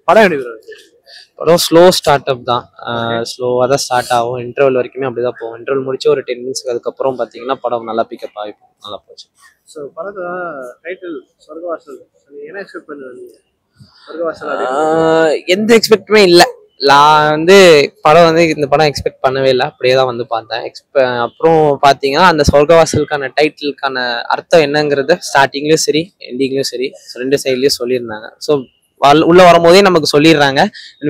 படம் எப்படி bro? படம் ஸ்லோ ஸ்டார்ட் அப் தான். ஸ்லோவாக தான் ஸ்டார்ட் ஆகும். இன்டர்வல் வரைக்குமே அப்படிதான் போகும். இன்டர்வல் முடிச்சு ஒரு 10 மினிட்ஸ்க்கு அதுக்கப்புறம் பார்த்தீங்கன்னா படம் நல்லா பிக்கப் ஆகி நல்லா போச்சு. ஸோ படத்தோட டைட்டில் சொர்க்கவாசல், என்ன எக்ஸ்பெக்ட் பண்ணுவீங்க? சொர்க்கவாசல் எந்த எக்ஸ்பெக்டுமே இல்லை. நான் படம் இந்த படம் எக்ஸ்பெக்ட் பண்ணவே இல்லை, அப்படியே தான் பார்த்தேன். அப்புறம் பார்த்தீங்கன்னா அந்த சொர்க்கவாசலுக்கான டைட்டிலுக்கான அர்த்தம் என்னங்கிறத ஸ்டார்டிங்லேயும் சரி எண்டிங்லேயும் சரி 2 சைட்லேயும் சொல்லியிருந்தாங்க. ஸோ உள்ள வரும்போதே நமக்கு சொல்லிடுறாங்க,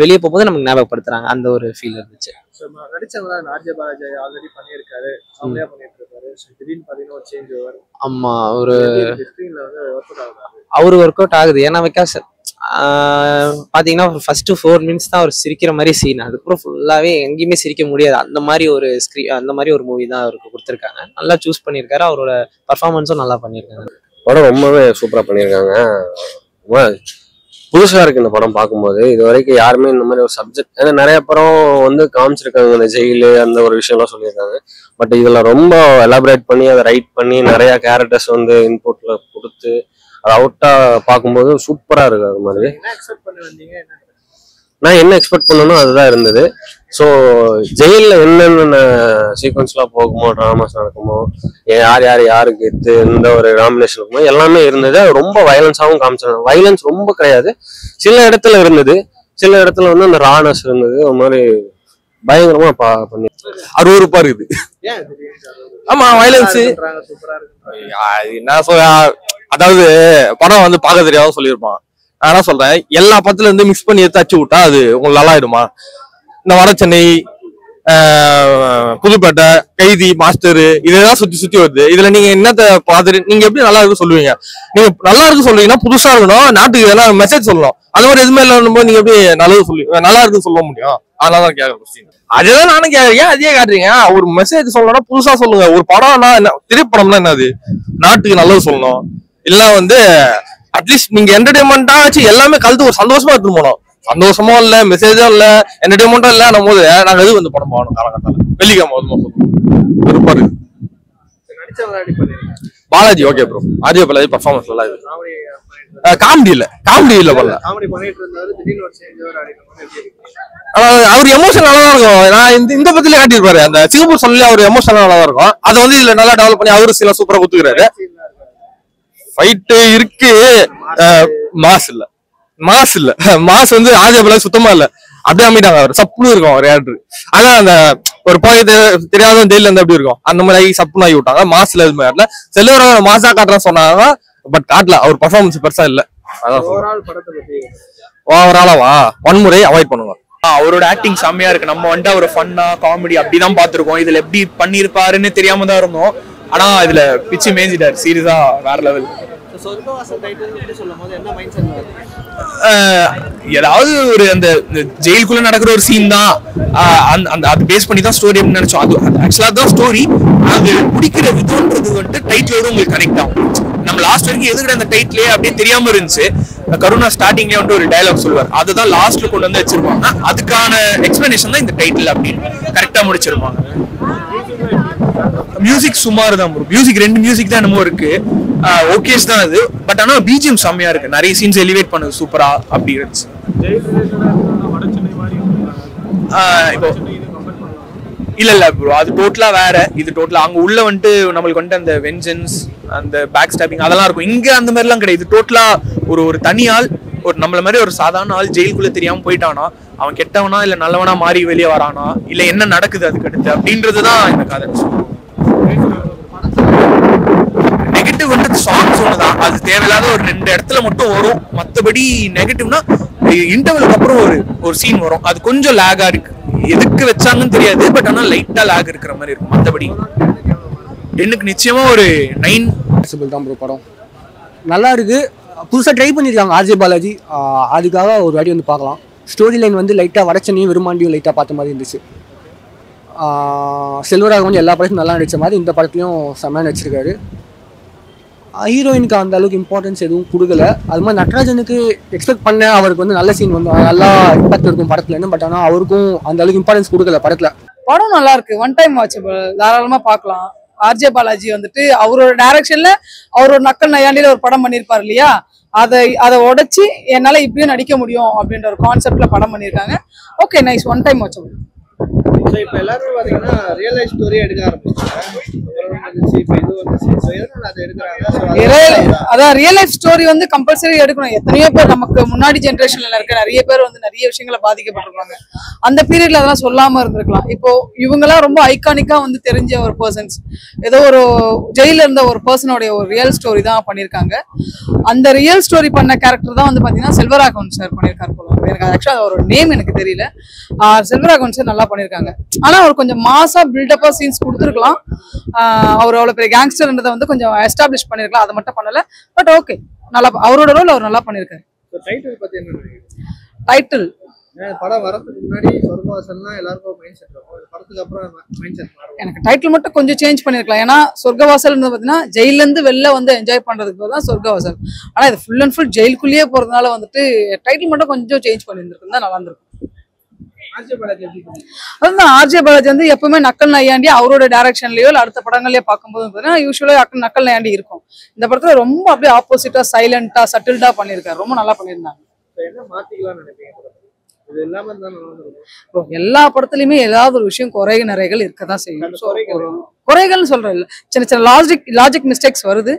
வெளியே போகும்போது நமக்கு ஞாபகப்படுத்துறாங்க. அந்த ஒரு ஃபீல் இருந்துச்சு. நடிச்சவங்க ஆர்ஜே பாலாஜி ஆல்ரெடி பண்ணியிருக்காரு, அவங்களே பண்ணிட்டு இருக்காரு. திடீர்னு பார்த்தீங்கன்னா ஒரு சேஞ்ச் வரும். ஆமா, ஒரு ஸ்க்ரீன்ல ஒர்க் அவுட் ஆகுது. அவரு ஒர்க் அவுட் ஆகுது. ஏன்னா பிகாஸ் பாத்தீங்கன்னா ஃபர்ஸ்ட் 4 மினிட்ஸ் தான் அவர் சிரிக்கிற மாதிரி சீன். அதுக்கப்புறம் ஃபுல்லாவே எங்கேயுமே சிரிக்க முடியாது. அந்த மாதிரி ஒரு மூவி தான் அவருக்கு கொடுத்துருக்காங்க. நல்லா சூஸ் பண்ணியிருக்காரு. அவரோட பர்ஃபார்மன்ஸும் நல்லா பண்ணியிருக்காங்க. படம் ரொம்பவே சூப்பரா பண்ணியிருக்காங்க. புதுசா இருக்கு இந்த படம் பார்க்கும்போது. இது வரைக்கும் யாருமே இந்த மாதிரி ஒரு சப்ஜெக்ட், ஏன்னா நிறைய படம் காமிச்சிருக்காங்க, இந்த ஜெயிலு அந்த ஒரு விஷயம்லாம் சொல்லியிருக்காங்க. பட் இதுல ரொம்ப எலாபரேட் பண்ணி அதை ரைட் பண்ணி நிறைய கேரக்டர்ஸ் இன்புட்ல கொடுத்து அதை அவுட்டா பார்க்கும்போது சூப்பரா இருக்கு. அது மாதிரி நான் என்ன எக்ஸ்பெக்ட் பண்ணணும் அதுதான் இருந்தது. ஸோ ஜெயிலில் என்னென்ன சீக்வன்ஸ்லாம் போகுமோ, ட்ராமாஸ் நடக்குமோ, யாருக்கு எந்த ஒரு நாமினேஷன் இருக்குமோ எல்லாமே இருந்தது. ரொம்ப வயலன்ஸாகவும் காமிச்சாங்க. வயலன்ஸ் ரொம்ப கிடையாது, சில இடத்துல இருந்தது. சில இடத்துல அந்த ரானஸ் இருந்தது. ஒரு மாதிரி பயங்கரமா பண்ணி அருவருப்பா இருக்குது. ஆமா, வயலன்ஸ் என்ன சொல்ல, அதாவது படம் பார்க்க தெரியாத சொல்லியிருப்பான். நான் என்ன சொல்றேன், எல்லா படத்துல மிக்ஸ் பண்ணி எடுத்து அச்சு விட்டா அது உங்களுக்கு நல்லா ஆயிடுமா? இந்த வட சென்னை, புதுப்பேட்டை, கைதி, மாஸ்டர் இதெல்லாம் சுத்தி வருது. இதுல நீங்க என்னத்த பார்த்துட்டு நீங்க எப்படி நல்லா இருக்கு சொல்லுவீங்க? நீங்க நல்லா இருக்கு சொல்றீங்கன்னா புதுசா இருக்கணும், நாட்டுக்கு எல்லாம் மெசேஜ் சொல்லணும். அது மாதிரி எதுவுமே இல்லைன்னு நீங்க எப்படி நல்லது சொல்லுவீங்க? நல்லா இருக்குன்னு சொல்ல முடியும். அதனாலதான் கேட்கறேன். அதேதான் நானும் கேட்கறேன். அதே காட்டுறீங்க. ஒரு மெசேஜ் சொல்லணும்னா புதுசா சொல்லுங்க. ஒரு படம்னா என்ன, திரைப்படம்னா என்னது? நாட்டுக்கு நல்லது சொல்லணும். இல்ல அட்லீஸ்ட் நீங்க என்டர்டைன்மெண்டா வச்சு எல்லாமே கலந்து ஒரு சந்தோஷமா எடுத்துட்டு போனோம். சந்தோஷமும் இல்ல, மெசேஜும் இல்ல, என்டர்டைன்மெண்ட்டும் இல்ல நம்ம போது நாங்க எது படம் போகணும் காலகட்டத்தில் வெள்ளிக்கிழமை விருப்பம் இருக்கு. Balaji okay bro. RJ Balaji performance நல்லா இருக்கு. காமெடி இல்ல பண்ணல. அவர் எமோஷன் நல்லா தான் இருக்கும். நான் இந்த பத்தில காட்டியிருப்பாரு. அந்த சிங்கப்பூர் சொல்லி அவர் எமோஷன் நல்லா தான் இருக்கும். அதை இதுல நல்லா டெவலப் பண்ணி அவரு சில சூப்பரா குத்துக்கிறாரு. ஃபைட் இருக்கு, மாஸ் இல்ல. மாஸ் ஆர்ஜே பாலாஜி சுத்தமா இல்ல. அப்படியே அமைட்டாங்க. அவர் சப்புன்னு இருக்கும் ஒரு ஆக்டர். ஆனா அந்த ஒரு போய் தெரியாத ஜெயில இருந்து எப்படி இருக்கும் அந்த மாதிரி சப்புன்னு ஆகி விட்டாங்க. மாஸ்ல எதுவுமே இல்ல. செல்வர மாசா காட்டுறேன்னு சொன்னாங்க, பட் காட்டல. அவர் பர்ஃபார்மன்ஸ் பெருசா இல்ல. அதான் ஓவராலாவா வன்முறை அவாய்ட் பண்ணுவாங்க. அவரோட ஆக்டிங் செம்மையா இருக்கு. நம்ம ஒரு ஃபன்னா காமெடி அப்படிதான் பாத்துருக்கோம். இதுல எப்படி பண்ணிருப்பாருன்னு தெரியாம தான் இருந்தோம். ஆனா இதுல பிச்சு மேஞ்சிட்டாரு. சீரியஸா வேற லெவல். ஏதாவது ஒரு அந்த ஜெயிலுக்குள்ள நடக்கிற ஒரு சீன் தான், அது பேஸ் பண்ணி தான் ஸ்டோரி அப்படின்னு நினைச்சோம். அது ஆக்சுவலா தான் ஸ்டோரி. அது பிடிக்கிற விதம்ன்றது டைட்டிலோட உங்களுக்கு கனெக்ட் ஆகும். நம்ம லாஸ்ட் வரைக்கும் எதுக்கிட்ட அந்த டைட்டிலே அப்படியே தெரியாம இருந்துச்சு. கருணா ஸ்டார்டிங்ல ஒரு டைலாக் சொல்லுவார், அதுதான் லாஸ்ட்ல கொண்டு வந்து வச்சிருப்பாங்க. அதுக்கான எக்ஸ்பிளனேஷன் தான் இந்த டைட்டில் அப்படின்னு கரெக்டா முடிச்சிருப்பாங்க. மியூசிக் சுமார் தான் ப்ரோ. மியூசிக் 2 மியூசிக் தான் என்னமோ இருக்கு, ஓகேஸ் தான் அது. பட் ஆனா பிஜிஎம் செம்மையா இருக்கு. நிறைய சீன்ஸ் எலிவேட் பண்ணுது சூப்பரா அப்படி இருந்துச்சு. இப்போ இல்ல ப்ரோ, அது டோட்டலா வேற. இது டோட்டலா அங்க உள்ள நம்மளுக்கு அந்த வெஞ்சன்ஸ், அந்த பேக் ஸ்டாப்பிங் அதெல்லாம் இருக்கும். இங்க அந்த மாதிரி எல்லாம் கிடையாது. டோட்டலா ஒரு தனி ஆள், ஒரு நம்மள மாதிரி ஒரு சாதாரண ஆள் ஜெயிலுக்குள்ள தெரியாம போயிட்டானா, அவன் கெட்டவனா இல்ல நல்லவனா மாறி வெளியே வரானா, இல்ல என்ன நடக்குது அதுக்கு அடுத்து அப்படின்றதுதான் இந்த கதை. நெகட்டிவ் சாங்ஸ் ஒண்ணுதான், அது தேவையில்லாத ஒரு 2 இடத்துல மட்டும் வரும். மத்தபடி நெகட்டிவ்னா இன்டர்வலுக்கு அப்புறம் ஒரு சீன் வரும், அது கொஞ்சம் லேகா இருக்கு. எதுக்கு வச்சாங்கன்னு தெரியாது, பட் ஆனா லைட்டா லேக் இருக்கிற மாதிரி இருக்கும். மத்தபடி எனக்கு நிச்சயமா ஒரு 9 தான் ப்ரோ. படம் நல்லா இருக்கு, புதுசாக ட்ரை பண்ணியிருக்காங்க ஆர்ஜே பாலாஜி. அதுக்காக ஒரு வாட்டி பார்க்கலாம். ஸ்டோரி லைன் லைட்டாக வடச்சென்னையும் விரும்மாண்டியும் லைட்டாக பார்த்த மாதிரி இருந்துச்சு. செல்வராக எல்லா படத்தையும் நல்லா நடித்த மாதிரி இந்த படத்துலையும் செம்மையாக நடிச்சிருக்காரு. ஹீரோயினுக்கு அந்த அளவுக்கு இம்பார்ட்டன்ஸ் எதுவும் கொடுக்கல. அது மாதிரி நட்ராஜனுக்கு எக்ஸ்பெக்ட் பண்ண அவருக்கு நல்ல சீன் நல்லா இம்பாக்ட் இருக்கும் படத்துலன்னு. பட் ஆனால் அவருக்கும் அந்த அளவுக்கு இம்பார்ட்டன்ஸ் கொடுக்கல படத்தில். படம் நல்லா இருக்கு, ஒன் டைம் வாட்சபிள், தாராளமாக பார்க்கலாம். ஆர்ஜே பாலாஜி அவரோட டைரக்ஷன்ல அவர் ஒரு நக்கல் நையாண்டியில ஒரு படம் பண்ணியிருப்பாரு இல்லையா, அதை உடைச்சு என்னால இப்படியும் நடிக்க முடியும் அப்படின்ற ஒரு கான்செப்ட்ல படம் பண்ணியிருக்காங்க. Okay, nice, one time watchable. இப்ப எல்லாரும் பாத்தீங்கன்னா ரியல் லைஃப் ஸ்டோரி எடுக்க ஆரம்பிச்சிட்டாங்க. இப்ப இது வந்துச்சு, எதனால அதை எடுக்கிறாங்க? அதான் ரியல் லைஃப் ஸ்டோரி வந்து கம்பல்சரி எடுக்கணும். எத்தனையோ பேர் நமக்கு முன்னாடி ஜென்ரேஷன்ல இருக்க நிறைய பேர் வந்து நிறைய விஷயங்களை பாதிக்கப்பட்டிருப்பாங்க. அந்த பீரியட்ல அதெல்லாம் சொல்லாம இருந்திருக்கலாம். இப்போ இவங்கெல்லாம் ரொம்ப ஐகானிக்கா வந்து தெரிஞ்ச ஒரு பர்சன்ஸ், ஏதோ ஒரு ஜெயில இருந்த ஒரு பர்சனோடைய ஒரு ரியல் ஸ்டோரி தான் பண்ணியிருக்காங்க. அந்த ரியல் ஸ்டோரி பண்ண கேரக்டர் தான் வந்து பாத்தீங்கன்னா செல்வராகவன் சார் பண்ணியிருக்காரு போல. எனக்கு ஆக்சுவலா அவரோட நேம் எனக்கு தெரியல. செல்வராகவன் சார் நல்லா பண்ணியிருக்காங்க. ஆனா அவர் கொஞ்சம் மாசா பில்டப்பா சீன்ஸ் கொடுத்துருக்கலாம். அவர் அவ்வளவு பெரிய கேங்ஸ்டர்ன்றதை வந்து கொஞ்சம் எஸ்டாப்ளிஷ் பண்ணிருக்கலாம். அதை மட்டும் பண்ணல. பட் ஓகே, நல்லா அவரோட ரோல் அவர் நல்லா பண்ணிருக்காரு. டைட்டில் பத்தி என்ன டைட்டில் படம் வரதுக்கு முன்னாடி சொர்க்கவாசல்னா எல்லாருக்கும் மைண்ட் செட் இருக்கும். படத்துக்கு அப்புறம் மைண்ட் செட் மாறும். எனக்கு டைட்டில் மட்டும் கொஞ்சம் சேஞ்ச் பண்ணிருக்கலாம். ஏன்னா சொர்க்கவாசல் பாத்தீங்கன்னா ஜெயில இருந்து வெளில வந்து என்ஜாய் பண்றதுக்கு தான் சொர்க்கவாசல். ஆனா இது ஃபுல் அண்ட் ஃபுல் ஜெயிலுக்குள்ளேயே போறதுனால வந்துட்டு டைட்டில் மட்டும் கொஞ்சம் சேஞ்ச் பண்ணியிருந்திருக்கும் தான் நல்லா இருந்திருக்கும். அதான் ஆர்ஜே பாலாஜி வந்து எப்பவுமே நக்கல் நையாண்டி அவரோட டைரக்ஷன்லயோ இல்ல அடுத்த படங்கள்லயோ பார்க்கும்போது யூஸ்வலா நக்கல் நையாண்டி இருக்கும். இந்த படத்துல ரொம்ப அப்படியே ஆப்போசிட்டா சைலண்டா சட்டில்டா பண்ணிருக்காரு. ரொம்ப நல்லா பண்ணியிருந்தாங்க. என்ன மாத்திக்கலாம்னு நினைப்பீங்க? இது எல்லாமே தான் எல்லா படத்துலயுமே ஏதாவது ஒரு விஷயம் குறை நிறைகள் இருக்கதான் செய்யும். குறைகள்னு சொல்றேன் இல்ல, சின்ன சின்ன லாஜிக் மிஸ்டேக்ஸ் வருது.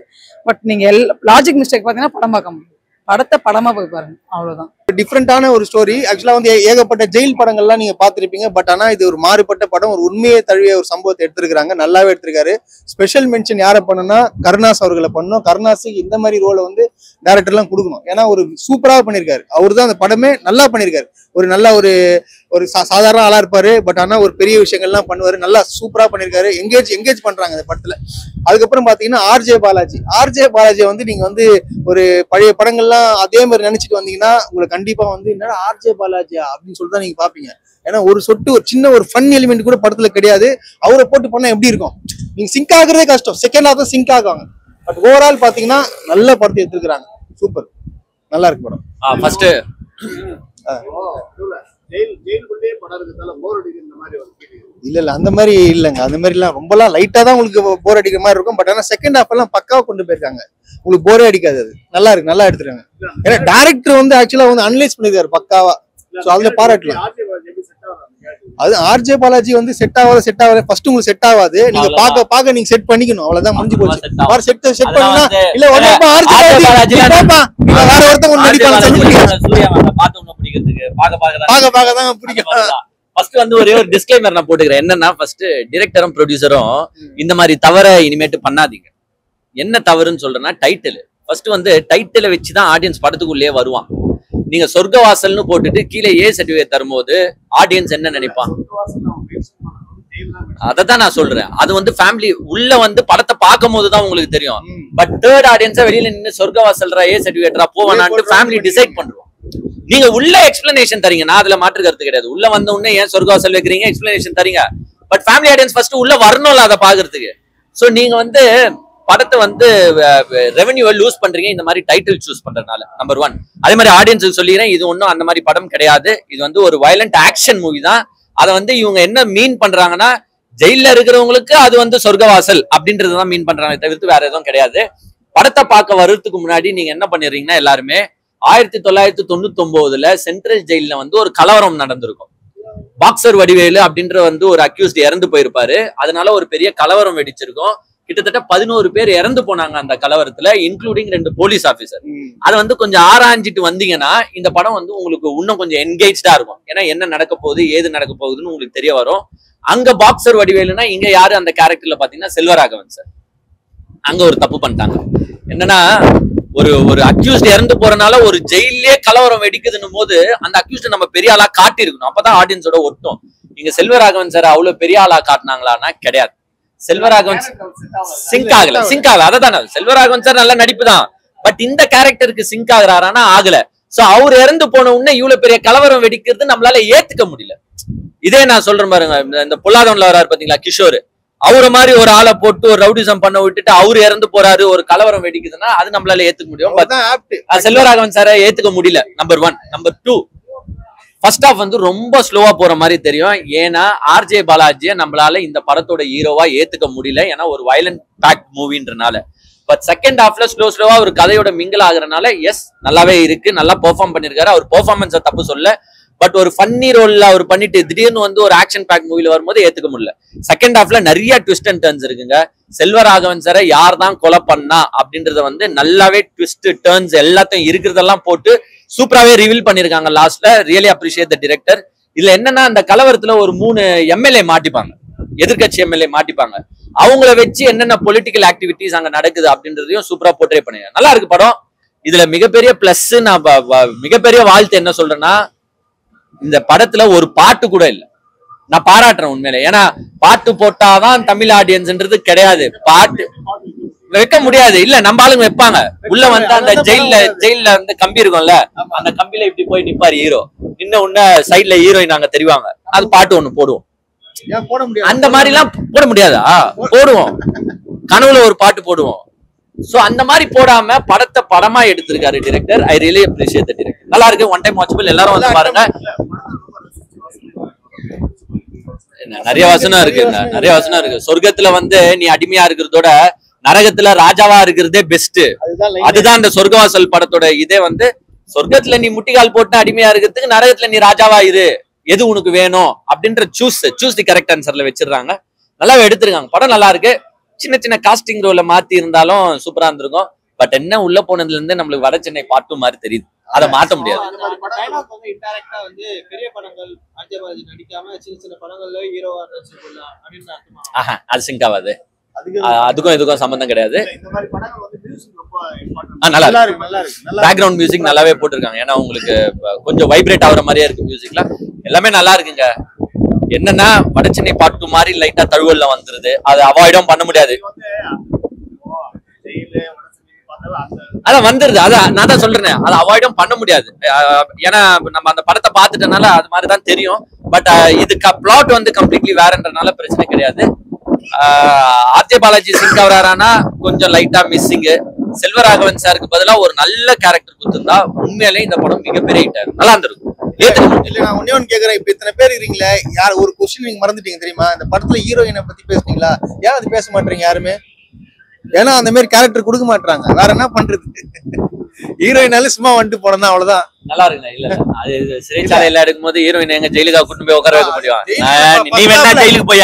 பட் நீங்க லாஜிக் மிஸ்டேக் பாத்தீங்கன்னா படம் பார்க்க முடியும். படத்தை படமா போய் பாருங்க, அவ்வளவுதான். டிஃப்ரெண்டான ஒரு ஸ்டோரி. ஆக்சுவலா வந்து ஏகப்பட்ட ஜெயில் படங்கள்லாம் நீங்க பாத்திருப்பீங்க. பட் ஆனா இது ஒரு மாறுபட்ட படம். ஒரு உண்மையை தழுவிய ஒரு சம்பவத்தை எடுத்திருக்காங்க. நல்லாவே எடுத்திருக்காரு. ஸ்பெஷல் மென்ஷன் யாரை பண்ணணும்னா கருணாஸ் அவர்களை பண்ணணும். கருணாஸுக்கு இந்த மாதிரி ரோலை வந்து டைரக்டர் எல்லாம் கொடுக்கணும். ஏன்னா ஒரு சூப்பரா பண்ணிருக்காரு. அவரு தான் அந்த படமே நல்லா பண்ணிருக்காரு. ஒரு நல்ல ஒரு சாதாரண ஆளா இருப்பாரு. பட் ஆனா ஒரு பெரிய விஷயங்கள்லாம் பண்ணுவாரு. நல்லா சூப்பரா பண்ணிருக்காரு. எங்கேஜ் பண்றாங்க இந்த படத்துல. அதுக்கப்புறம் பாத்தீங்கன்னா ஆர்ஜே பாலாஜி வந்து நீங்க வந்து ஒரு பழைய படங்கள்லாம் அதே மாதிரி நினைச்சிட்டு வந்தீங்கன்னா உங்களுக்கு கண்டிப்பா வந்து என்னடா ஆர்ஜே பாலாஜியா அப்படின்னு சொல்லிட்டு தான் நீங்க பாப்பீங்க. ஏன்னா ஒரு சின்ன ஒரு ஃபன் எலிமெண்ட் கூட படத்துல கிடையாது. அவரை போட்டு பண்ணா எப்படி இருக்கும்? நீங்க சிங்க் ஆகுறதே கஷ்டம். செகண்ட் ஹாஃப் தான் சிங்க் ஆகுவாங்க. பட் ஓவரால் பாத்தீங்கன்னா நல்ல படத்தை எடுத்துருக்காங்க. சூப்பர், நல்லா இருக்கு படம். ஃபர்ஸ்ட் இல்ல அந்த மாதிரி இல்லைங்க. அந்த மாதிரி எல்லாம் ரொம்பலாம் லைட்டா தான் உங்களுக்கு போர் அடிக்கிற மாதிரி இருக்கும். பட் ஆனா செகண்ட் ஹாஃப் எல்லாம் பக்காவா கொண்டு போயிருக்காங்க. உங்களுக்கு போரே அடிக்காது. அது நல்லா இருக்கு, நல்லா எடுத்துருக்காங்க. ஏன்னா டைரக்டர் வந்து ஆக்சுவலா வந்து அனலைஸ் பண்ணிருக்காரு பக்காவா. சோ அதுல பாராட்டலாம். அது ஆர்ஜே பாலாஜி வந்து செட் ஆகாத ஃபர்ஸ்ட் உங்களுக்கு செட் ஆகாது. நீங்க பாக்க நீங்க செட் பண்ணிக்கணும். அவ்வளவுதான், முடிஞ்சு போச்சு. செட் பண்ணா இல்ல ஆர்ஜே பாலாஜி வேற ஒருத்தவங்க ஒண்ணு நடிப்பாங்க. பாக்க தான் பிடிக்கும். ஃபர்ஸ்ட் வந்து ஒரே ஒரு டிஸ்க்ளைமர் நான் போட்டுக்கிறேன். என்னன்னா ஃபர்ஸ்ட் டைரக்டரும் ப்ரொடியூசரும் இந்த மாதிரி தவற இனிமேட்டு பண்ணாதீங்க. என்ன தவறுன்னு சொல்றேன்னா டைட்டில். ஃபர்ஸ்ட் வந்து டைட்டிலை வச்சுதான் ஆடியன்ஸ் படத்துக்குள்ளே வருவான். நீங்க சொர்க்கவாசல்னு போட்டுட்டு கீழே ஏ சர்டிபிகேட் தரும்போது ஆடியன்ஸ் என்ன நினைப்பான்? அததான் நான் சொல்றேன். அது வந்து ஃபேமிலி உள்ள வந்து படத்தை பார்க்கும் போதுதான் உங்களுக்கு தெரியும். பட் தேர்ட் ஆடியன்ஸா வெளியில நின்று சொர்க்கவாசல்ரா ஏ சர்டிபிகேட்டரா போவானான்ட்டு ஃபேமிலி டிசைட் பண்ணுவோம். நீங்க உள்ள எக்ஸ்பிளனேஷன் தரீங்க, நான் அதுல மாற்று கருத்து கிடையாது. உள்ள வந்த உடனே ஏன் சொர்க்கவாசல் வைக்கிறீங்க எக்ஸ்பிளனேஷன் தரீங்க. பட் ஃபேமிலி ஆடியன்ஸ் ஃபர்ஸ்ட் உள்ள வரணும்ல அதை பாக்குறதுக்கு. சோ நீங்க வந்து படத்தை வந்து ரெவென்யூவை லூஸ் பண்றீங்க இந்த மாதிரி டைட்டில் சூஸ் பண்றதுனால. நம்பர் 1. அதே மாதிரி ஆடியன்ஸுக்கு சொல்லிடுறேன், இது ஒன்றும் அந்த மாதிரி படம் கிடையாது. இது வந்து ஒரு வயலண்ட் ஆக்ஷன் மூவி தான். அதை வந்து இவங்க என்ன மீன் பண்றாங்கன்னா ஜெயில இருக்கிறவங்களுக்கு அது வந்து சொர்க்கவாசல் அப்படின்றதுதான் மீன் பண்றாங்க, தவிர்த்து வேற எதுவும் கிடையாது. படத்தை பார்க்க வர்றதுக்கு முன்னாடி நீங்க என்ன பண்ணிடுறீங்கன்னா எல்லாருமே 1999 சென்ட்ரல் ஜெயில வந்து ஒரு கலவரம் நடந்திருக்கும். பாக்ஸர் வடிவேலு அப்படின்ற வந்து ஒரு அக்யூஸ்ட் இறந்து போயிருப்பாரு. அதனால ஒரு பெரிய கலவரம் வெடிச்சிருக்கும். கிட்டத்தட்ட 11 பேர் இறந்து போனாங்க அந்த கலவரத்துல, இன்க்ளூடிங் 2 போலீஸ் ஆபீசர். அதை வந்து கொஞ்சம் ஆராய்ஞ்சிட்டு வந்தீங்கன்னா இந்த படம் வந்து உங்களுக்கு இன்னும் கொஞ்சம் என்கேஜ்டா இருக்கும். ஏன்னா என்ன நடக்க போகுது ஏது நடக்க போகுதுன்னு உங்களுக்கு தெரிய வரும். அங்க பாக்ஸர் வடிவேலுனா இங்க யாரு அந்த கேரக்டர்ல பாத்தீங்கன்னா செல்வராகவன் சார். அங்க ஒரு தப்பு பண்ணிட்டாங்க. என்னன்னா ஒரு அக்யூஸ்ட் இறந்து போறனால ஒரு ஜெயிலே கலவரம் வெடிக்குதுன்னும் போது அந்த அக்யூஸ்ட் நம்ம பெரிய ஆளா காட்டி இருக்கணும். அப்பதான் ஆடியன்ஸோட ஒட்டும். நீங்க செல்வராகவன் சார் அவ்வளவு பெரிய ஆளா காட்டினாங்களான்னா கிடையாது. செல்வராகவன் சிங்க் ஆகல. அதான் செல்வராகவன் சார் நல்ல நடிப்பு தான். பட் இந்த கேரக்டருக்கு சிங்க் ஆகுறாரானா ஆகல. சோ அவர் இறந்து போன உடனே இவ்வளவு பெரிய கலவரம் வெடிக்கிறது நம்மளால ஏத்துக்க முடியல. இதே நான் சொல்றேன் பாருங்க, இந்த பொல்லாதவன்ல வராரு பாத்தீங்களா கிஷோர், அவரை மாதிரி ஒரு ஆளை போட்டு ஒரு ரவுடிசம் பண்ண விட்டுட்டு அவரு இறந்து போறாரு, ஒரு கலவரம் வெடிக்குதுன்னா அது நம்மளால ஏத்துக்க முடியும். செல்வராகவன் சாரை ஏத்துக்க முடியல. நம்பர் 1. நம்பர் 2, ஃபர்ஸ்ட் ஆஃப் வந்து ரொம்ப ஸ்லோவா போற மாதிரி தெரியும். ஏன்னா ஆர்ஜே பாலாஜியை நம்மளால இந்த படத்தோட ஹீரோவா ஏத்துக்க முடியல. ஏன்னா ஒரு வயலண்ட் பேக்ட் மூவின்றனால. பட் செகண்ட் ஹாஃப்ல ஸ்லோவா ஒரு கதையோட மிங்கிள் ஆகுறதுனால எஸ் நல்லாவே இருக்கு, நல்லா பெர்ஃபார்ம் பண்ணிருக்காரு. அவர் பெர்ஃபார்மன்ஸை தப்பு சொல்ல, பட் ஒரு ஃபன்னி ரோல்ல அவர் பண்ணிட்டு திடீர்னு வந்து ஒரு ஆக்ஷன் பேக் மூவில வரும்போது ஏத்துக்க முடியல. செகண்ட் ஹாஃப்ல நிறைய ட்விஸ்ட் அண்ட் டர்ன்ஸ் இருக்குங்க. செல்வராகவன் சாரை யார் தான் கொலை பண்ணா அப்படின்றத வந்து நல்லாவே ட்விஸ்ட் டர்ன்ஸ் எல்லாத்தையும் இருக்கிறதெல்லாம் போட்டு சூப்பராகவே ரிவீல் பண்ணிருக்காங்க லாஸ்ட்ல. Really appreciate the director. இதுல என்னன்னா அந்த கலவரத்துல ஒரு 3 எம்எல்ஏ மாட்டிப்பாங்க, எதிர்கட்சி எம்எல்ஏ மாட்டிப்பாங்க. அவங்கள வச்சு என்னென்ன பொலிட்டிக்கல் ஆக்டிவிட்டிஸ் அங்க நடக்குது அப்படின்றதையும் சூப்பரா போர்ட்ரே பண்ணுங்க. நல்லா இருக்கு படம். இதுல மிகப்பெரிய பிளஸ், நான் மிகப்பெரிய வாழ்த்து என்ன சொல்றேன்னா, இந்த படத்துல ஒரு பாட்டு கூட இல்லை. நான் பாராட்டுறேன் உண்மையில. ஏன்னா பாட்டு போட்டாதான் தமிழ் ஆடியன்ஸ்ன்றது கிடையாது. பாட்டு வைக்க முடியாது, இல்ல நம்ம ஆளுங்க வைப்பாங்க. உள்ள வந்து அந்த ஜெயில வந்து கம்பி இருக்கும்ல, அந்த கம்பியில இப்படி போய் நிப்பாரு ஹீரோ. உன்ன சைட்ல ஹீரோயின் நாங்க தெரிவாங்க, அது பாட்டு ஒண்ணு போடுவோம். அந்த மாதிரி எல்லாம் போட முடியாதா? போடுவோம், கனவுல ஒரு பாட்டு போடுவோம். சோ அந்த மாதிரி போடாம படத்தை படமா எடுத்திருக்காரு director. I really appreciate the director. நல்லா இருக்கு, ஒன் டைம் வாட்சபிள். எல்லாரும் வந்து பாருங்க. நிறைய வசனம் இருக்கு, நிறைய வசனம் இருக்கு. சொர்க்கத்துல வந்து நீ அடிமையா இருக்கிறதோட நரகத்துல ராஜாவா இருக்கிறதே பெஸ்ட். அதுதான் இந்த சொர்க்கவாசல் படத்தோட இதே வந்து, சொர்க்கத்துல நீ முட்டிகால் போட்டு அடிமையா இருக்கிறதுக்கு நரகத்துல நீ ராஜாவா இரு, எது உனக்கு வேணும் அப்படின்ற சூஸ் தி கரெக்ட் ஆன்சர்ல வச்சிருக்காங்க. நல்லாவே எடுத்திருக்காங்க. படம் நல்லா இருக்கு. சின்ன சின்ன காஸ்டிங் ரோல மாத்தி இருந்தாலும் சூப்பரா இருந்திருக்கும். பட் என்ன உள்ள போனதுல இருந்து நம்மளுக்கு வட சென்னை பாட்டு மாதிரி தெரியுது, அதை மாத்த முடியாது. பெரிய படங்கள் நடிக்காம சின்ன சின்ன படங்கள்ல ஹீரோவா அது சிங்க் ஆகாது. அதுக்கும் இதுக்கும் சம்பந்தம் கிடையாது. நல்லா இருக்கு. பேக்ரவுண்ட் மியூசிக் நல்லாவே போட்டிருக்காங்க. ஏன்னா உங்களுக்கு கொஞ்சம் வைப்ரேட் ஆகுற மாதிரியே இருக்கு மியூசிக்ல. எல்லாமே நல்லா இருக்குங்க. என்னன்னா வடச்சென்னை பாட்டு மாதிரி லைட்டா தழுவல்ல வந்துருது, அதை அவாய்டும் பண்ண முடியாது. அதான் வந்துருது, அதான் நான் தான் சொல்றேன், அதை அவாய்டும் பண்ண முடியாது. ஏன்னா நம்ம அந்த படத்தை பார்த்துட்டனால அது மாதிரிதான் தெரியும். பட் இதுக்கு பிளாட் வந்து கம்ப்ளீட்லி வேறன்றனால பிரச்சனை கிடையாது. ஆர்ஜே பாலாஜி சிங்க் ஆகுறாரானா கொஞ்சம் லைட்டா மிஸ்ஸிங். செல்வராகவன் சாருக்கு பதிலா ஒரு நல்ல கேரக்டர் கொடுத்திருந்தா உண்மையிலே இந்த படம் மிகப்பெரிய ஹிட் ஆகும், நல்லா இருந்திருக்கும். இல்ல நான் ஒன்னே ஒன்னு கேக்குறேன். இப்ப இத்தனை பேர் இருக்கீங்களே, யார் ஒரு கொஸ்டின் நீங்க மறந்துட்டீங்க தெரியுமா? இந்த படத்துல ஹீரோயினை பத்தி பேசுனீங்களா? ஏன் அது பேச மாட்டீங்க யாருமே? ஏன்னா அந்த மாதிரி கேரக்டர் கொடுக்க மாட்டாங்க, வேற என்ன பண்றது? ஹீரோயினால சும்மா வந்துட்டு போனதான், அவ்வளவுதான். நல்லா இருக்குண்ணா. இல்ல அது சிறைச்சாலையில எடுக்கும் போது ஹீரோயின் எங்க ஜெயிலுக்கா கூட்டு போய் உட்கார வைக்க முடியும்? நீ வேணா ஜெயிலுக்கு போய்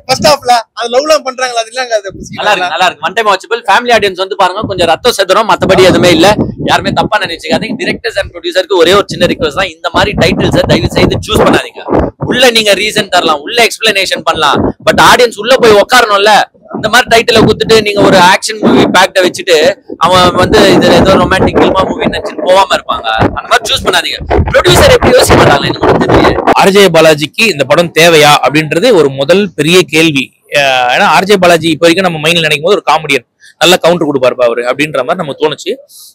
ஃபர்ஸ்ட் ஹாஃப்ல அது லவ்லாம் பண்றாங்களா? அது இல்லங்க. நல்லா இருக்கு, நல்லா இருக்கு. One time watchable. Family audience வந்து பாருங்க. கொஞ்சம் ரத்தம் செதுறோம், மத்தபடி எதுவுமே இல்ல. யாருமே தப்பா நினைச்சுக்காதீங்க. டிரெக்டர்ஸ் அண்ட் ப்ரொடியூசருக்கு ஒரே ஒரு சின்ன ரிக்வெஸ்ட் தான், இந்த மாதிரி டைட்டில்ஸை தயவு செய்து சூஸ் பண்ணாதீங்க. உள்ள நீங்க ரீசன் தரலாம், உள்ள எக்ஸ்பிளனேஷன் பண்ணலாம், பட் ஆடியன்ஸ் உள்ள போய் உட்காரணும்ல. இந்த மாதிரி டைட்டில குடுத்துட்டு நீங்க ஒரு ஆக்ஷன் மூவி பேக்ட வச்சுட்டு அவன் வந்து இது ஏதோ ரொமான்டிக் கில்மா மூவி நினைச்சிட்டு போகாம இருப்பாங்க. அந்த மாதிரி சூஸ் பண்ணாதீங்க. ப்ரொடியூசர் எப்படி யோசிக்க மாட்டாங்க இந்த மாதிரி தெரியல. ஆர்ஜே பாலாஜிக்கு இந்த படம் தேவையா அப்படின்றது ஒரு முதல் பெரிய கேள்வி. ஏன்னா ஆர்ஜே பாலாஜி இப்போ வரைக்கும் நம்ம மைண்ட்ல நினைக்கும் போது ஒரு காமெடியன், நல்ல கவுண்டர் கொடுப்பாரு அவரு அப்படின்ற மாதிரி நமக்கு தோணுச்சு.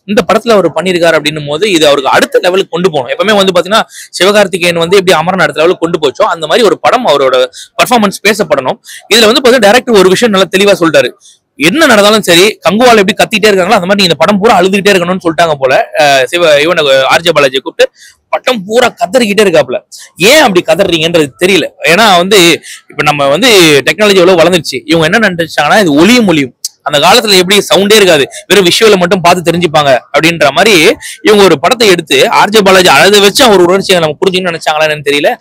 இந்த படத்துல அவர் பண்ணியிருக்காரு அப்படின்னும் போது இது அவருக்கு அடுத்த லெவலுக்கு கொண்டு போகணும். எப்பவுமே வந்து பாத்தீங்கன்னா சிவகார்த்திகேயன் வந்து எப்படி அமரன் அடுத்த லெவலுக்கு கொண்டு போச்சோ அந்த மாதிரி ஒரு படம் அவரோட பர்ஃபார்மன்ஸ் பேசப்படணும். இதுல வந்து பாத்தீங்கன்னா டைரக்டர் ஒரு விஷயம் நல்லா தெளிவா சொல்லிட்டாரு. என்ன நடந்தாலும் சரி, கங்குவால் எப்படி கத்திட்டே இருக்காங்களோ அந்த மாதிரி நீங்க இந்த படம் பூரா அழுதுகிட்டே இருக்கணும்னு சொல்லிட்டாங்க போல. இவன் ஆர்ஜே பாலாஜியை கூப்பிட்டு பட்டம் பூரா கதறிக்கிட்டே இருக்காப்ல. ஏன் அப்படி கதறீங்கன்றது தெரியல. ஏன்னா வந்து இப்ப நம்ம வந்து டெக்னாலஜி எவ்வளவு வளர்ந்துருச்சு. இவங்க என்ன நினைச்சாங்கன்னா இது ஒளியும் மொழியும். அந்த காலத்துல எப்படி சவுண்டே இருக்காது, வெறும் விஷுவலை மட்டும் பார்த்து தெரிஞ்சுப்பாங்க அப்படின்ற மாதிரி இவங்க ஒரு படத்தை எடுத்து ஆர்ஜே பாலாஜி அழுத வச்சு அவர் உணர்ச்சியை நம்ம புரிஞ்சுன்னு நினைச்சாங்களான்னு தெரியல.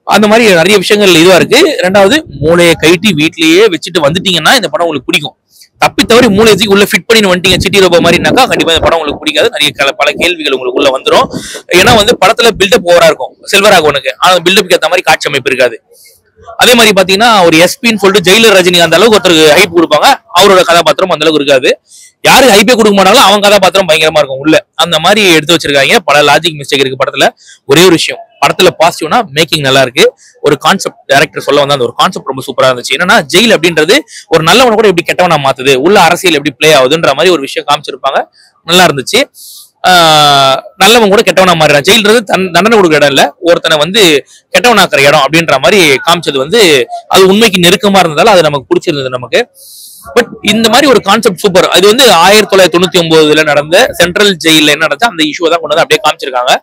அந்த மாதிரி நிறைய விஷயங்கள் இதுவா இருக்கு. ரெண்டாவது, மூளையை கைட்டி வீட்லயே வச்சுட்டு வந்துட்டீங்கன்னா இந்த படம் உங்களுக்கு பிடிக்கும். தப்பி தவறி மூளையை உள்ள ஃபிட் பண்ணி வந்துட்டீங்க சிட்டி ரோபோ மாதிரினாக்கா கண்டிப்பா இந்த படம் உங்களுக்கு பிடிக்காது. நிறைய பல கேள்விகள் உங்களுக்கு உள்ள வந்துடும். ஏன்னா வந்து படத்துல பில்டப் ஓவரா இருக்கும் செல்வராகவனுக்கு, ஆனா பில்டப்புக்கு ஏற்ற மாதிரி காட்சி அமைப்பு இருக்காது. அதே மாதிரி பாத்தீங்கன்னா ஒரு எஸ்பின்னு சொல்லிட்டு ஜெயிலர் ரஜினி அந்த அளவுக்கு ஒருத்தருக்கு ஹைப் கொடுப்பாங்க, அவரோட கதாபாத்திரம் அந்த அளவுக்கு இருக்காது. யாருக்கு ஹைப்பே கொடுக்க மாட்டாங்களோ அவங்க கதாபாத்திரம் பயங்கரமா இருக்கும் உள்ள. அந்த மாதிரி எடுத்து வச்சிருக்காங்க. பல லாஜிக் மிஸ்டேக் இருக்கு படத்துல. ஒரே ஒரு விஷயம் படத்துல பாசிட்டிவ்னா மேக்கிங் நல்லா இருக்கு. ஒரு கான்செப்ட் டைரக்டர் சொல்ல வந்தா அந்த ஒரு கான்செப்ட் ரொம்ப சூப்பரா இருந்துச்சு. என்னன்னா ஜெயில் அப்படின்றது ஒரு நல்லவனை கூட எப்படி கெட்டவனா மாத்துது, உள்ள அரசியல் எப்படி பிளே ஆகுதுன்ற மாதிரி ஒரு விஷயம் காமிச்சிருப்பாங்க. நல்லா இருந்துச்சு. நல்லவன் கூட கெட்டவனா மாறிறான். ஜெயில்ன்றது தண்டனை கொடுக்குற இடம் இல்ல, ஒருத்தனை வந்து கெட்டவனாக்குற இடம் அப்படின்ற மாதிரி காமிச்சது வந்து அது உண்மைக்கு நெருக்கமா இருந்ததால அது நமக்கு பிடிச்சிருந்தது. நமக்கு பட் இந்த மாதிரி ஒரு கான்செப்ட் சூப்பர். அது வந்து 1999 நடந்த சென்ட்ரல் ஜெயில என்ன நடந்துச்சு அந்த இஷ்யூ தான் கொண்டு வந்து அப்படியே காமிச்சிருக்காங்க.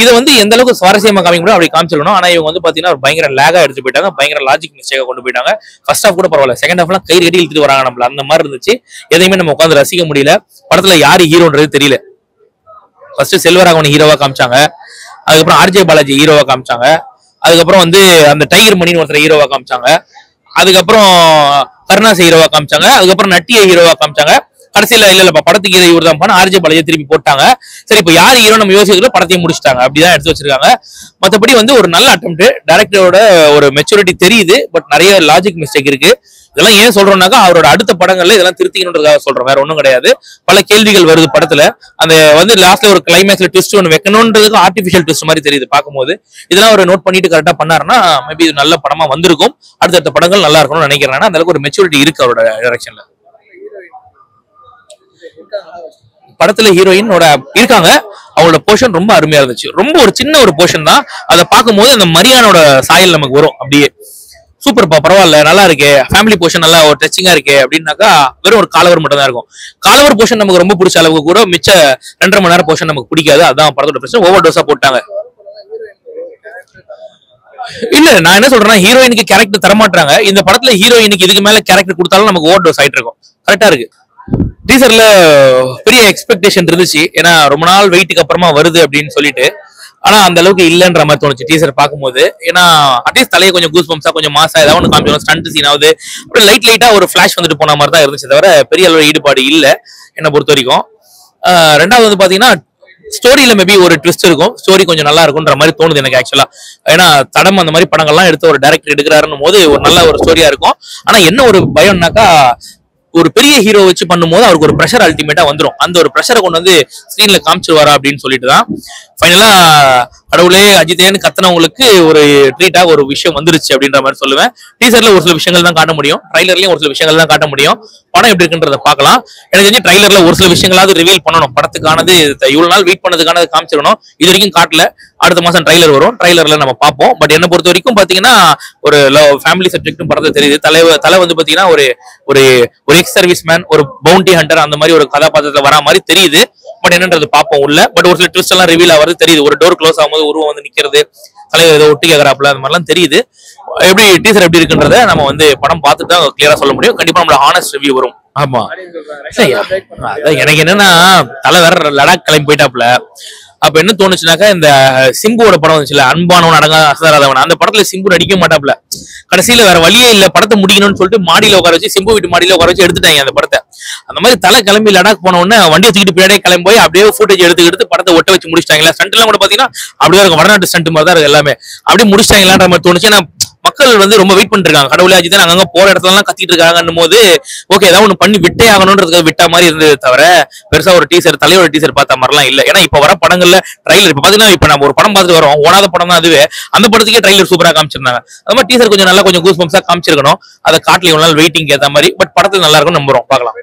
இதை வந்து எந்த அளவுக்கு சுவாரஸ்யமா காமிக்க முடியும் அப்படி காமிச்சிருக்கணும். ஆனா இவங்க வந்து பாத்தீங்கன்னா ஒரு பயங்கர லேகா எடுத்து போயிட்டாங்க, பயங்கர லாஜிக் மிஸ்டேக்கா கொண்டு போயிட்டாங்க. ஃபர்ஸ்ட் ஹாஃப் கூட பரவாயில்ல, செகண்ட் ஹாஃப்லாம் கை கட்டி இழுத்துட்டு வராங்க நம்மள, அந்த மாதிரி இருந்துச்சு. எதையுமே நம்ம உட்காந்து ரசிக்க முடியல. படத்துல யாரு ஹீரோன்றது தெரியல. ஃபர்ஸ்ட் செல்வராகவன் ஹீரோவா காமிச்சாங்க, அதுக்கப்புறம் ஆர்ஜே பாலாஜி ஹீரோவா காமிச்சாங்க, அதுக்கப்புறம் வந்து அந்த டைகர் மணின்னு ஒருத்தர் ஹீரோவா காமிச்சாங்க, அதுக்கப்புறம் கருணாஸ் ஹீரோவா காமிச்சாங்க, அதுக்கப்புறம் நட்டியை ஹீரோவா காமிச்சாங்க. கடைசியில இல்லப்பா படத்துக்கு இவர் தான் பண்ண ஆர்ஜே பாலாஜி திருப்பி போட்டாங்க. சரி இப்ப யார் ஹீரோ நம்ம யோசிக்கிறோம், படத்தையும் முடிச்சிட்டாங்க, அப்படிதான் எடுத்து வச்சிருக்காங்க. மற்றபடி வந்து ஒரு நல்ல அட்டெம்ப்ட், டைரக்டரோட ஒரு மெச்சூரிட்டி தெரியுது. பட் நிறைய லாஜிக் மிஸ்டேக் இருக்கு. இதெல்லாம் ஏன் சொல்றோம்னாக்கா அவரோட அடுத்த படங்கள்ல இதெல்லாம் திருத்திக்கணுன்றதுக்காக சொல்றோம், வேற ஒன்றும் கிடையாது. பல கேள்விகள் வருது படத்துல. அந்த வந்து லாஸ்ட்ல ஒரு கிளைமேக்ஸ்ல ட்விஸ்ட் ஒன்று வைக்கணும்ன்றதுக்கு ஆர்டிபிஷியல் ட்விஸ்ட் மாதிரி தெரியுது பார்க்கும்போது. இதெல்லாம் ஒரு நோட் பண்ணிட்டு கரெக்டா பண்ணாருன்னா மேபி இது நல்ல படமா வந்திருக்கும். அடுத்தடுத்த படங்கள் நல்லா இருக்கணும்னு நினைக்கிறேன். அந்த அளவுக்கு ஒரு மெச்சூரிட்டி இருக்கு அவரோட டைரக்ஷன்ல. படத்துல ஹீரோயினோட இருக்காங்க, அவங்களோட போர்ஷன் ரொம்ப அருமையா இருந்துச்சு. ரொம்ப ஒரு சின்ன ஒரு போர்ஷன் தான், அதை பார்க்கும்போது அந்த மரியானோட சாயல் நமக்கு வரும். அப்படியே சூப்பர்ப்பா, பரவாயில்ல, நல்லா இருக்கு, ஃபேமிலி போர்ஷன் நல்லா ஒரு டச்சிங்கா இருக்கு அப்படின்னாக்கா வெறும் ஒரு காலவர் மட்டும் தான் இருக்கும். காலவர் போர்ஷன் நமக்கு ரொம்ப பிடிச்ச அளவுக்கு கூட மிச்ச 2.5 மணி நேரம் போர்ஷன் நமக்கு பிடிக்காது. அதான் படத்தோட பிரச்சனை, ஓவர் டோஸா போட்டாங்க. இல்ல நான் என்ன சொல்றேன்னா ஹீரோயினுக்கு கேரக்டர் தரமாட்டாங்க. இந்த படத்துல ஹீரோயினுக்கு இதுக்கு மேல கேரக்டர் கொடுத்தாலும் நமக்கு ஓவர் டோஸ் ஆயிட்டு இருக்கும். கரெக்டா இருக்கு. டீசர்ல பெரிய எக்ஸ்பெக்டேஷன் இருந்துச்சு, ஏன்னா ரொம்ப நாள் வெயிட்டுக்கு அப்புறமா வருது அப்படின்னு சொல்லிட்டு. ஆனா அந்த அளவுக்கு இல்லைன்ற மாதிரி தோணுச்சு டீசர் பார்க்கும்போது. ஏன்னா அட்லீஸ்ட் தலையை கொஞ்சம் கூஸ் பம்ப்ஸா கொஞ்சம் மாசா ஏதாவது ஒன்று காமிச்சிடும், ஸ்டண்ட் சீனாவது அப்புறம் லைட்டா ஒரு ஃபிளாஷ் வந்துட்டு போன மாதிரி தான் இருந்துச்சு, தவிர பெரிய அளவு ஈடுபாடு இல்லை என்னை பொறுத்த வரைக்கும். ரெண்டாவது வந்து பாத்தீங்கன்னா ஸ்டோரியில மேபி ஒரு ட்விஸ்ட் இருக்கும், ஸ்டோரி கொஞ்சம் நல்லா இருக்கும்ன்ற மாதிரி தோணுது எனக்கு ஆக்சுவலா. ஏன்னா தடம் அந்த மாதிரி படங்கள்லாம் எடுத்து ஒரு டைரக்டர் எடுக்கிறாருன்னு போது ஒரு நல்ல ஒரு ஸ்டோரியா இருக்கும். ஆனா என்ன ஒரு பயம்னாக்கா ஒரு பெரிய ஹீரோ வச்சு பண்ணும்போது அவருக்கு ஒரு ப்ரெஷர் அல்டிமேட்டா வந்துடும். அந்த ஒரு ப்ரெஷரை கொண்டு வந்து ஸ்கிரீன்ல காமிச்சிருவாரா அப்படின்னு சொல்லிட்டு தான் ஃபைனலா கடவுளே அஜித்தேன்னு கத்துனவங்களுக்கு ஒரு ட்ரீட்டாக ஒரு விஷயம் வந்துருச்சு அப்படின்ற மாதிரி சொல்லுவேன். டீசர்ல ஒரு சில விஷயங்கள் தான் காட்ட முடியும், ட்ரைலர்லயும் ஒரு சில விஷயங்கள் தான் காட்ட முடியும். படம் எப்படி இருக்குன்றத பார்க்கலாம். எனக்கு தெரிஞ்சு ட்ரைலர்ல ஒரு சில விஷயங்களாவது ரிவீல் பண்ணணும். படத்துக்கானது இவ்வளவு நாள் வெயிட் பண்ணதுக்கானது காமிச்சிடணும். இது வரைக்கும் காட்டல. அடுத்த மாசம் ட்ரைலர் வரும், ட்ரைலர்ல நம்ம பார்ப்போம். பட் என்ன பொறுத்த வரைக்கும் பாத்தீங்கன்னா ஒரு ஃபேமிலி சப்ஜெக்டும் படத்தை தெரியுது. தலை வந்து பாத்தீங்கன்னா ஒரு ஒரு எக்ஸ் சர்வீஸ் மேன், ஒரு பவுண்டி ஹண்டர் அந்த மாதிரி ஒரு கதாபாத்திரத்துல வரா மாதிரி தெரியுது. பட் என்னன்றது பார்ப்போம் உள்ள. பட் ஒரு சில ட்விஸ்ட் எல்லாம் ரிவீல் ஆகிறது தெரியுது. ஒரு டோர் க்ளோஸ் ஆகும்போது உருவம் வந்து நிக்கிறது, தலைவர் ஏதோ ஒட்டி கேட்கறாப்புல, அந்த மாதிரிலாம் தெரியுது. எப்படி டீசர் எப்படி இருக்குன்றத நம்ம வந்து படம் பார்த்துட்டு தான் கிளியரா சொல்ல முடியும். கண்டிப்பா நம்மளோட ஹானஸ்ட் ரிவ்யூ வரும். ஆமா எனக்கு என்னன்னா தலை வேற லடாக் கிளம்பி போயிட்டாப்ல. அப்ப என்ன தோணுச்சுனாக்கா இந்த சிம்புவோட படம் வந்துச்சுல, அன்பானவன் அடங்கா அசராதவன், அந்த படத்துல சிம்பு நடிக்க மாட்டாப்ல. கடைசியில வேற வழியே இல்ல, படத்தை முடிக்கணும்னு சொல்லிட்டு மாடியில உட்கார வச்சு, சிம்பு வீட்டு மாடியில உட்கார வச்சு எடுத்துட்டாங்க அந்த படத்தை. அந்த மாதிரி தலை கிளம்பி லடாக் போன உடனே வண்டியை தூக்கிட்டு பின்னாடியே கிளம்பி போய் அப்படியே ஃபுட்டேஜ் எடுத்து படத்தை ஒட்ட வச்சு முடிச்சிட்டாங்களா. ஸ்டண்ட் எல்லாம் கூட பாத்தீங்கன்னா அப்படியே இருக்கும், வடநாட்டு ஸ்டண்ட் மாதிரி தான் இருக்கு எல்லாமே. அப்படியே முடிச்சிட்டாங்களான்ற மாதிரி தோணுச்சு. ஏன்னா மக்கள் வந்து ரொம்ப வெயிட் பண்ணிட்டு இருக்காங்க. கடவுளே அஜித் அங்கங்க போற இடத்துல எல்லாம் கத்திட்டு இருக்காங்கன்னும் போது ஓகே ஏதாவது ஒண்ணு பண்ணி விட்டே ஆகணும்ன்றதுக்காக விட்டா மாதிரி இருந்தது தவிர பெருசா ஒரு டீசர் தலையோட டீசர் பார்த்த மாதிரிலாம் இல்ல. ஏன்னா இப்ப வர படங்கள்ல ட்ரைலர் இப்ப பாத்தீங்கன்னா இப்ப நம்ம ஒரு படம் பார்த்துட்டு வரோம், ஓனாத படம் தான் அதுவே, அந்த படத்துக்கே ட்ரைலர் சூப்பரா காமிச்சிருந்தாங்க. அது மாதிரி டீசர் கொஞ்சம் நல்லா கொஞ்சம் கூஸ் பம்ப்ஸா காமிச்சிருக்கணும். அதை காட்டல இவ்வளவு நாள் வெயிட்டிங் ஏத்த மாதிரி. பட் படத்துல நல்லா இருக்கும், நம்புறோம், பார்க்கலாம்.